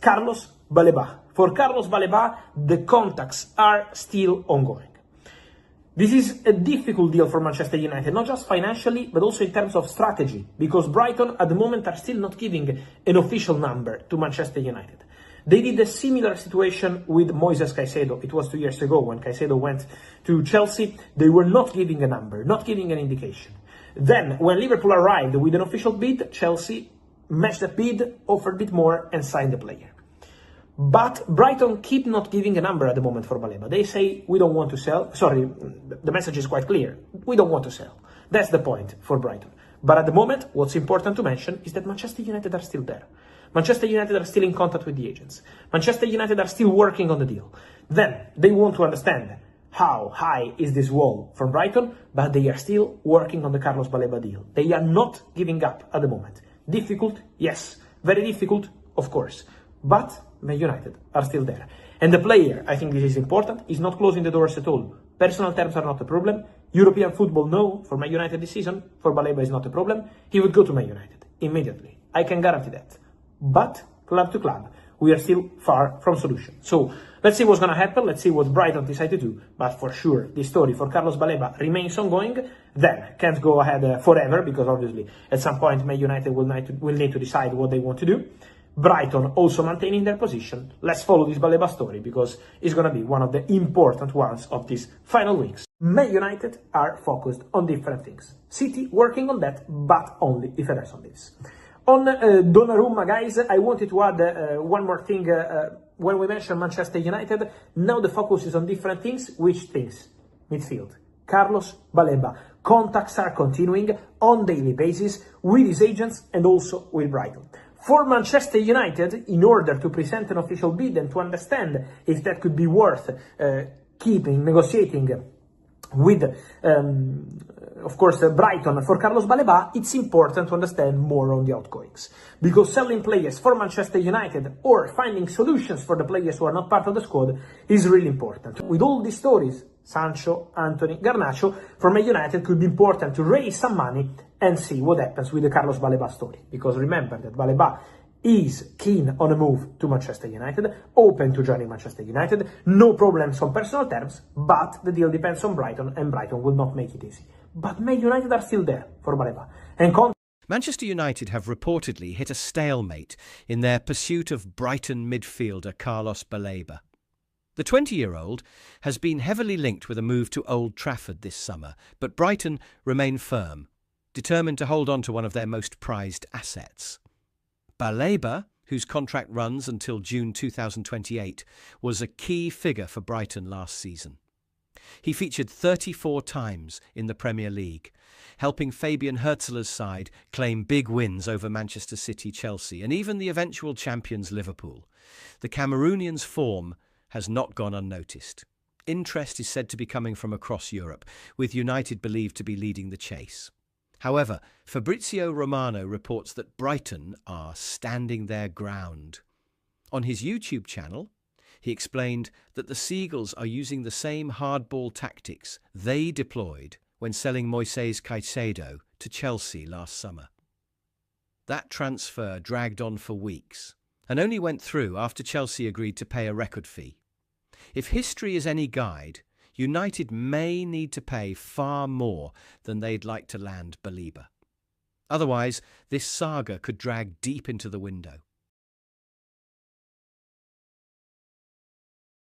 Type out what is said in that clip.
Carlos Baleba. For Carlos Baleba, the contacts are still ongoing. This is a difficult deal for Manchester United, not just financially, but also in terms of strategy, because Brighton at the moment are still not giving an official number to Manchester United. They did a similar situation with Moises Caicedo. It was 2 years ago when Caicedo went to Chelsea. They were not giving a number, not giving an indication. Then, when Liverpool arrived with an official bid, Chelsea matched that bid, offered a bit more, and signed the player. But Brighton keep not giving a number at the moment for Baleba. They say, we don't want to sell. Sorry, the message is quite clear. We don't want to sell. That's the point for Brighton. But at the moment, what's important to mention is that Manchester United are still there. Manchester United are still in contact with the agents. Manchester United are still working on the deal. Then they want to understand how high is this wall from Brighton, but they are still working on the Carlos Baleba deal. They are not giving up at the moment. Difficult? Yes. Very difficult? Of course. But Man United are still there. And the player, I think this is important, is not closing the doors at all. Personal terms are not a problem. European football, no. For Man United this season, for Baleba is not a problem. He would go to Man United immediately. I can guarantee that. But club to club, we are still far from solution. So let's see what's going to happen. Let's see what Brighton decide to do. But for sure, the story for Carlos Baleba remains ongoing. Then can't go ahead forever, because obviously at some point Man United will need to decide what they want to do. Brighton also maintaining their position. Let's follow this Baleba story, because it's going to be one of the important ones of these final weeks. Man United are focused on different things. City working on that, but only if it is on this. On Donnarumma, guys, I wanted to add one more thing. When we mentioned Manchester United, now the focus is on different things. Which things? Midfield. Carlos Baleba. Contacts are continuing on daily basis with his agents and also with Brighton. For Manchester United, in order to present an official bid and to understand if that could be worth negotiating with, of course, Brighton for Carlos Baleba, it's important to understand more on the outgoings. Because selling players for Manchester United or finding solutions for the players who are not part of the squad is really important. With all these stories, Sancho, Anthony, Garnacho, for Man United could be important to raise some money and see what happens with the Carlos Baleba story. Because remember that Baleba is keen on a move to Manchester United, open to joining Manchester United, no problems on personal terms, but the deal depends on Brighton, and Brighton will not make it easy. But Man United are still there for Baleba. And Manchester United have reportedly hit a stalemate in their pursuit of Brighton midfielder Carlos Baleba. The 20-year-old has been heavily linked with a move to Old Trafford this summer, but Brighton remain firm, determined to hold on to one of their most prized assets. Baleba, whose contract runs until June 2028, was a key figure for Brighton last season. He featured 34 times in the Premier League, helping Fabian Herzl's side claim big wins over Manchester City, Chelsea, and even the eventual champions Liverpool. The Cameroonian's form has not gone unnoticed. Interest is said to be coming from across Europe, with United believed to be leading the chase. However, Fabrizio Romano reports that Brighton are standing their ground. On his YouTube channel, he explained that the Seagulls are using the same hardball tactics they deployed when selling Moises Caicedo to Chelsea last summer. That transfer dragged on for weeks and only went through after Chelsea agreed to pay a record fee. If history is any guide, United may need to pay far more than they'd like to land Baleba. Otherwise, this saga could drag deep into the window.